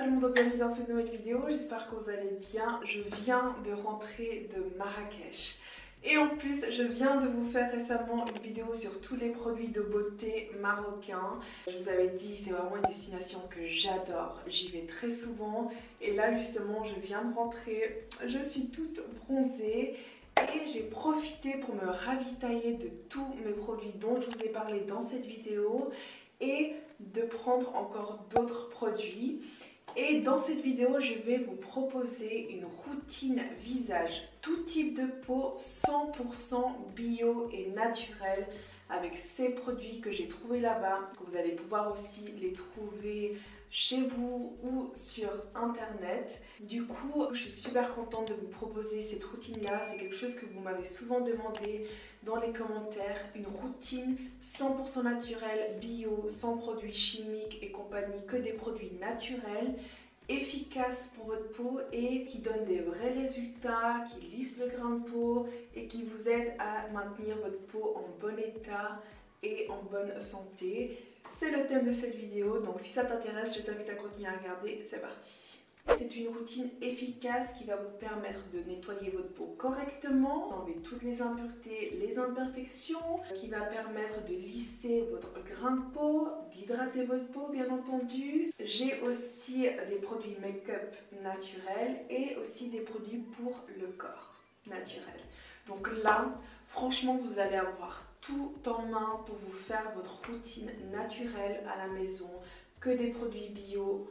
tout le monde, bienvenue dans cette nouvelle vidéo, j'espère que vous allez bien. Je viens de rentrer de Marrakech et en plus je viens de vous faire récemment une vidéo sur tous les produits de beauté marocains. Je vous avais dit, c'est vraiment une destination que j'adore, j'y vais très souvent et là justement je viens de rentrer, je suis toute bronzée et j'ai profité pour me ravitailler de tous mes produits dont je vous ai parlé dans cette vidéo et de prendre encore d'autres produits. Et dans cette vidéo, je vais vous proposer une routine visage, tout type de peau, 100% bio et naturel, avec ces produits que j'ai trouvés là-bas, que vous allez pouvoir aussi les trouver chez vous ou sur internet. Du coup, je suis super contente de vous proposer cette routine-là. C'est quelque chose que vous m'avez souvent demandé dans les commentaires. Une routine 100% naturelle, bio, sans produits chimiques et compagnie, que des produits naturels, efficaces pour votre peau et qui donnent des vrais résultats, qui lissent le grain de peau et qui vous aident à maintenir votre peau en bon état et en bonne santé. C'est le thème de cette vidéo, donc si ça t'intéresse, je t'invite à continuer à regarder, c'est parti. C'est une routine efficace qui va vous permettre de nettoyer votre peau correctement, d'enlever toutes les impuretés, les imperfections, qui va permettre de lisser votre grain de peau, d'hydrater votre peau bien entendu. J'ai aussi des produits make-up naturels et aussi des produits pour le corps naturel. Donc là, franchement, vous allez avoir tout en main pour vous faire votre routine naturelle à la maison, que des produits bio,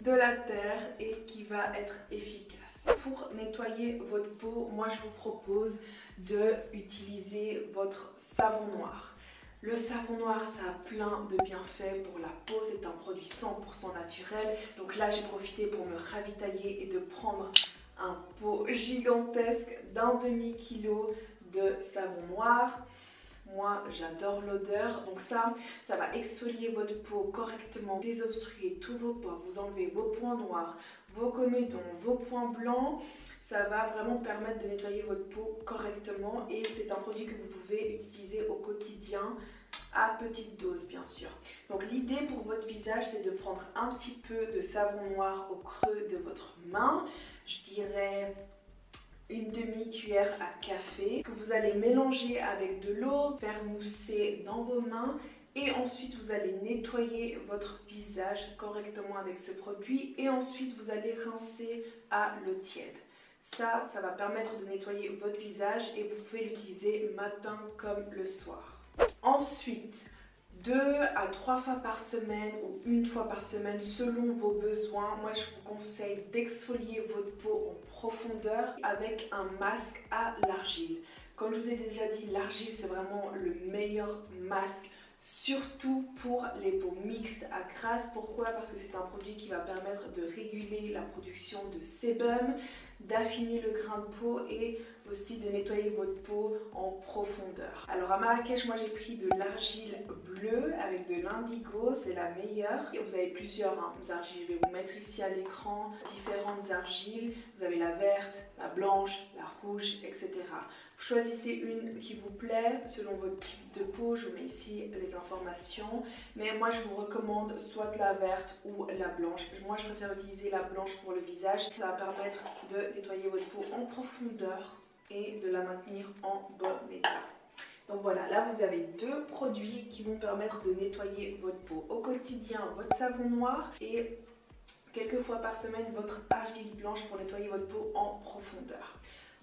de la terre et qui va être efficace. Pour nettoyer votre peau, moi je vous propose d'utiliser votre savon noir. Le savon noir, ça a plein de bienfaits pour la peau, c'est un produit 100% naturel. Donc là, j'ai profité pour me ravitailler et de prendre un pot gigantesque d'un demi-kilo de savon noir. Moi, j'adore l'odeur, donc ça va exfolier votre peau correctement, désobstruer tous vos pores, vous enlever vos points noirs, vos comédons, vos points blancs. Ça va vraiment permettre de nettoyer votre peau correctement et c'est un produit que vous pouvez utiliser au quotidien à petite dose, bien sûr. Donc l'idée pour votre visage, c'est de prendre un petit peu de savon noir au creux de votre main, je dirais une demi-cuillère à café que vous allez mélanger avec de l'eau, faire mousser dans vos mains et ensuite vous allez nettoyer votre visage correctement avec ce produit et ensuite vous allez rincer à l'eau tiède. Ça va permettre de nettoyer votre visage et vous pouvez l'utiliser matin comme le soir. Ensuite, 2 à 3 fois par semaine ou une fois par semaine selon vos besoins. Moi, je vous conseille d'exfolier votre peau en profondeur avec un masque à l'argile. Comme je vous ai déjà dit, l'argile, c'est vraiment le meilleur masque, surtout pour les peaux mixtes à grasse. Pourquoi? Parce que c'est un produit qui va permettre de réguler la production de sébum, d'affiner le grain de peau et aussi de nettoyer votre peau en profondeur. Alors à Marrakech, moi j'ai pris de l'argile bleue avec de l'indigo, c'est la meilleure. Et vous avez plusieurs argiles, je vais vous mettre ici à l'écran différentes argiles. Vous avez la verte, la blanche, la rouge, etc. Vous choisissez une qui vous plaît selon votre type de peau, je vous mets ici les informations. Mais moi je vous recommande soit la verte ou la blanche. Moi je préfère utiliser la blanche pour le visage. Ça va permettre de nettoyer votre peau en profondeur et de la maintenir en bon état. Donc voilà, là vous avez 2 produits qui vont permettre de nettoyer votre peau au quotidien, votre savon noir et quelques fois par semaine votre argile blanche pour nettoyer votre peau en profondeur.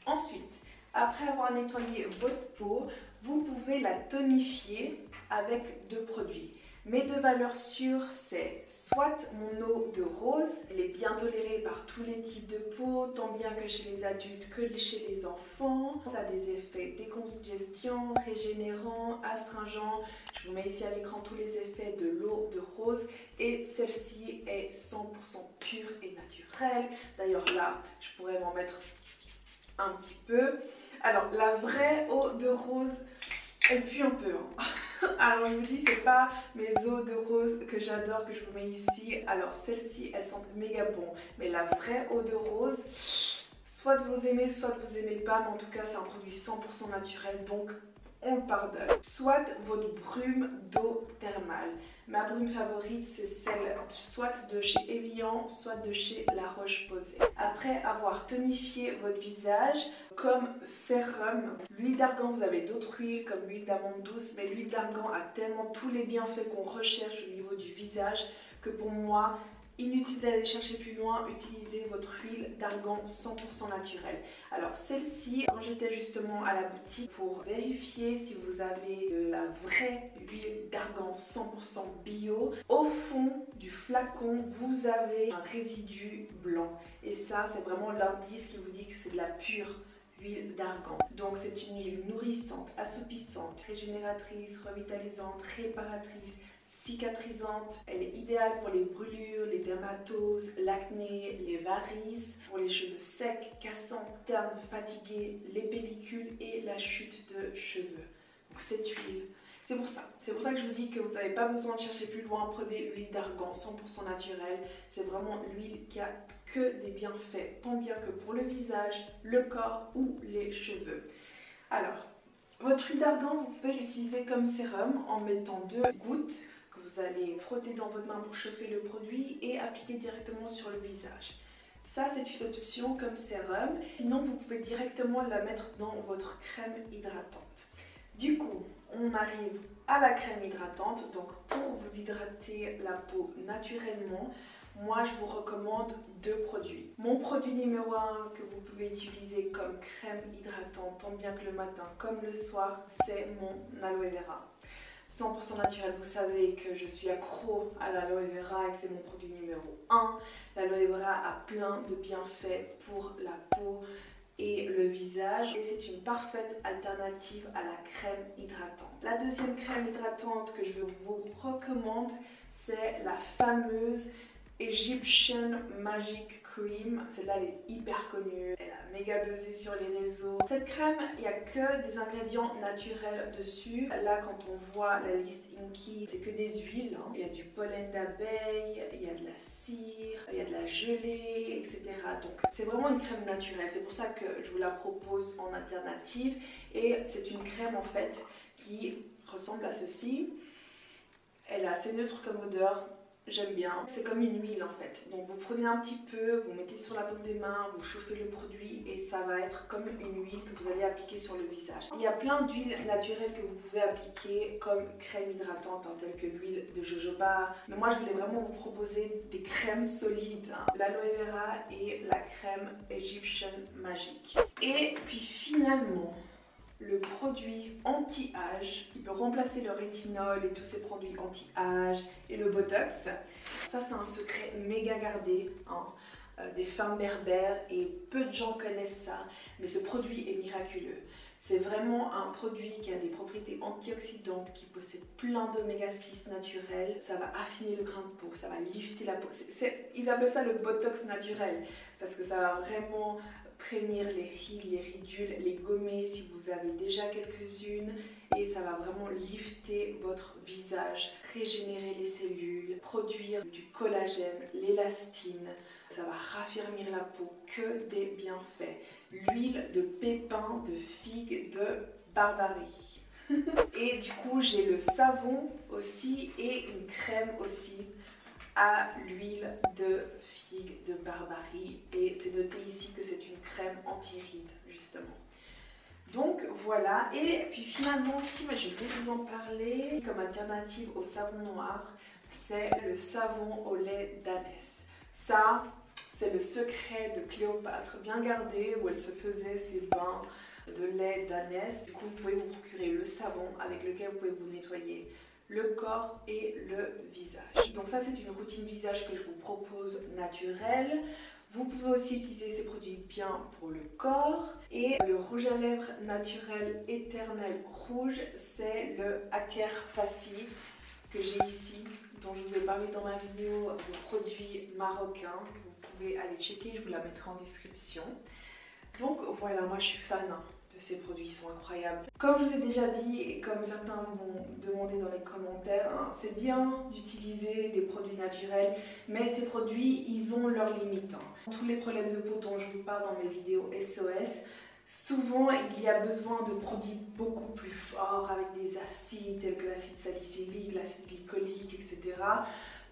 Ensuite, après avoir nettoyé votre peau, vous pouvez la tonifier avec 2 produits. Mes 2 valeurs sûres, c'est soit mon eau de rose, elle est bien tolérée par tous les types de peau, tant bien que chez les adultes que chez les enfants. Ça a des effets décongestionnants, régénérants, astringents. Je vous mets ici à l'écran tous les effets de l'eau de rose et celle-ci est 100% pure et naturelle. D'ailleurs là, je pourrais m'en mettre un petit peu. Alors la vraie eau de rose, elle pue un peu. Alors je vous dis, c'est pas mes eaux de rose que j'adore, que je vous mets ici. Alors celle-ci, elle sent méga bon. Mais la vraie eau de rose, soit vous aimez, soit vous aimez pas. Mais en tout cas, c'est un produit 100% naturel. Donc on le pardonne. Soit votre brume d'eau thermale. Ma brume favorite, c'est celle soit de chez Evian, soit de chez La Roche-Posay. Après avoir tonifié votre visage comme sérum, l'huile d'argan, vous avez d'autres huiles comme l'huile d'amande douce, mais l'huile d'argan a tellement tous les bienfaits qu'on recherche au niveau du visage que pour moi, inutile d'aller chercher plus loin, utilisez votre huile d'argan 100% naturelle. Alors celle-ci, quand j'étais justement à la boutique pour vérifier si vous avez de la vraie huile d'argan 100% bio, au fond du flacon, vous avez un résidu blanc. Et ça, c'est vraiment l'indice qui vous dit que c'est de la pure huile d'argan. Donc c'est une huile nourrissante, assoupissante, régénératrice, revitalisante, réparatrice, cicatrisante. Elle est idéale pour les brûlures, les dermatoses, l'acné, les varices, pour les cheveux secs, cassants, ternes, fatigués, les pellicules et la chute de cheveux. Donc cette huile, c'est pour ça que je vous dis que vous n'avez pas besoin de chercher plus loin. Prenez l'huile d'argan 100% naturelle. C'est vraiment l'huile qui a que des bienfaits, tant bien que pour le visage, le corps ou les cheveux. Alors, votre huile d'argan, vous pouvez l'utiliser comme sérum en mettant 2 gouttes que vous allez frotter dans votre main pour chauffer le produit et appliquer directement sur le visage. Ça, c'est une option comme sérum. Sinon, vous pouvez directement la mettre dans votre crème hydratante. Du coup, on arrive à la crème hydratante. Donc, pour vous hydrater la peau naturellement, moi, je vous recommande 2 produits. Mon produit numéro 1 que vous pouvez utiliser comme crème hydratante, tant bien que le matin comme le soir, c'est mon aloe vera. 100% naturel, vous savez que je suis accro à l'aloe vera et que c'est mon produit numéro 1. L'aloe vera a plein de bienfaits pour la peau et le visage et c'est une parfaite alternative à la crème hydratante. La deuxième crème hydratante que je vous recommande, c'est la fameuse Egyptian Magic Cream. Celle-là, elle est hyper connue, elle a méga buzzé sur les réseaux. Cette crème, il n'y a que des ingrédients naturels dessus. Là, quand on voit la liste Inky, c'est que des huiles. Il y a du pollen d'abeille, il y a de la cire, il y a de la gelée, etc. Donc, c'est vraiment une crème naturelle. C'est pour ça que je vous la propose en alternative. Et c'est une crème, en fait, qui ressemble à ceci. Elle est assez neutre comme odeur. J'aime bien, c'est comme une huile en fait. Donc vous prenez un petit peu, vous mettez sur la paume des mains, vous chauffez le produit et ça va être comme une huile que vous allez appliquer sur le visage. Il y a plein d'huiles naturelles que vous pouvez appliquer comme crème hydratante, telles que l'huile de jojoba. Mais moi je voulais vraiment vous proposer des crèmes solides, l'aloe vera et la crème Egyptian Magic. Et puis finalement, le produit anti-âge qui peut remplacer le rétinol et tous ces produits anti-âge et le botox. Ça, c'est un secret méga gardé des femmes berbères et peu de gens connaissent ça, mais ce produit est miraculeux. C'est vraiment un produit qui a des propriétés antioxydantes, qui possède plein d'oméga 6 naturels. Ça va affiner le grain de peau, ça va lifter la peau. Ils appellent ça le botox naturel parce que ça va vraiment prévenir les rides, les ridules, les gommer si vous avez déjà quelques-unes et ça va vraiment lifter votre visage, régénérer les cellules, produire du collagène, l'élastine, ça va raffermir la peau, que des bienfaits. L'huile de pépins de figue de Barbarie. Et du coup j'ai le savon aussi et une crème aussi à l'huile de figue de Barbarie et c'est noté ici que c'est une crème anti-rides justement. Donc voilà, et puis finalement si je vais vous en parler comme alternative au savon noir, c'est le savon au lait d'ânesse. Ça, c'est le secret de Cléopâtre bien gardé où elle se faisait ses bains de lait d'ânesse. Du coup vous pouvez vous procurer le savon avec lequel vous pouvez vous nettoyer le corps et le visage. Donc ça c'est une routine visage que je vous propose naturelle. Vous pouvez aussi utiliser ces produits bien pour le corps. Et le rouge à lèvres naturel éternel rouge, c'est le Hacker Fassi que j'ai ici, dont je vous ai parlé dans ma vidéo de produits marocains que vous pouvez aller checker, je vous la mettrai en description. Donc voilà, moi je suis fan de ces produits, ils sont incroyables. Comme je vous ai déjà dit et comme certains m'ont demandé dans les commentaires, c'est bien d'utiliser des produits naturels, mais ces produits, ils ont leurs limites. Tous les problèmes de peau dont je vous parle dans mes vidéos SOS, Souvent, il y a besoin de produits beaucoup plus forts avec des acides tels que l'acide salicylique, l'acide glycolique, etc.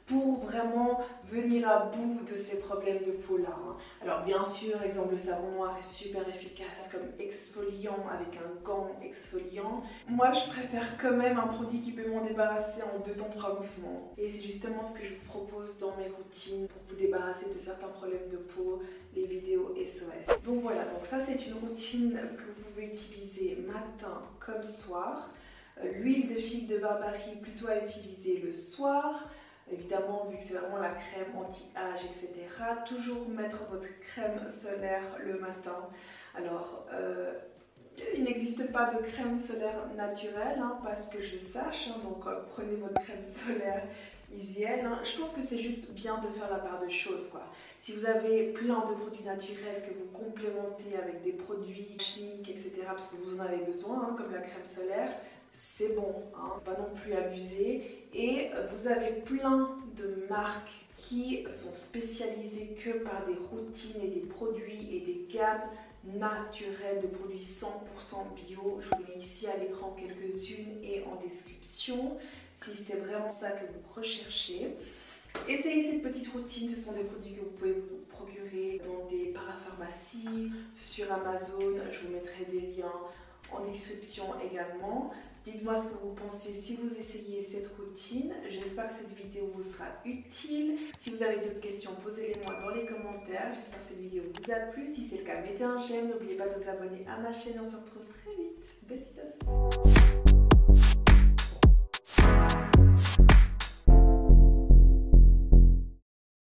pour vraiment venir à bout de ces problèmes de peau-là. Alors bien sûr, exemple, le savon noir est super efficace comme exfoliant avec un gant exfoliant. Moi, je préfère quand même un produit qui peut m'en débarrasser en 2 temps 3 mouvements. Et c'est justement ce que je vous propose dans mes routines pour vous débarrasser de certains problèmes de peau, les vidéos SOS. Donc voilà, donc ça c'est une routine que vous pouvez utiliser matin comme soir. L'huile de figue de Barbarie plutôt à utiliser le soir. Évidemment, vu que c'est vraiment la crème anti-âge, etc. Toujours mettre votre crème solaire le matin. Alors, il n'existe pas de crème solaire naturelle, parce que je sache. Donc, prenez votre crème solaire usuelle. Je pense que c'est juste bien de faire la part de choses, quoi. Si vous avez plein de produits naturels que vous complémentez avec des produits chimiques, etc., parce que vous en avez besoin, comme la crème solaire, c'est bon, pas non plus abuser. Et vous avez plein de marques qui sont spécialisées que par des routines et des produits et des gammes naturelles de produits 100% bio. Je vous mets ici à l'écran quelques-unes et en description si c'est vraiment ça que vous recherchez. Essayez cette petite routine, ce sont des produits que vous pouvez vous procurer dans des parapharmacies, sur Amazon, je vous mettrai des liens en description également. Dites-moi ce que vous pensez si vous essayez cette routine. J'espère que cette vidéo vous sera utile. Si vous avez d'autres questions, posez-les-moi dans les commentaires. J'espère que cette vidéo vous a plu. Si c'est le cas, mettez un j'aime. N'oubliez pas de vous abonner à ma chaîne. On se retrouve très vite. Besitos.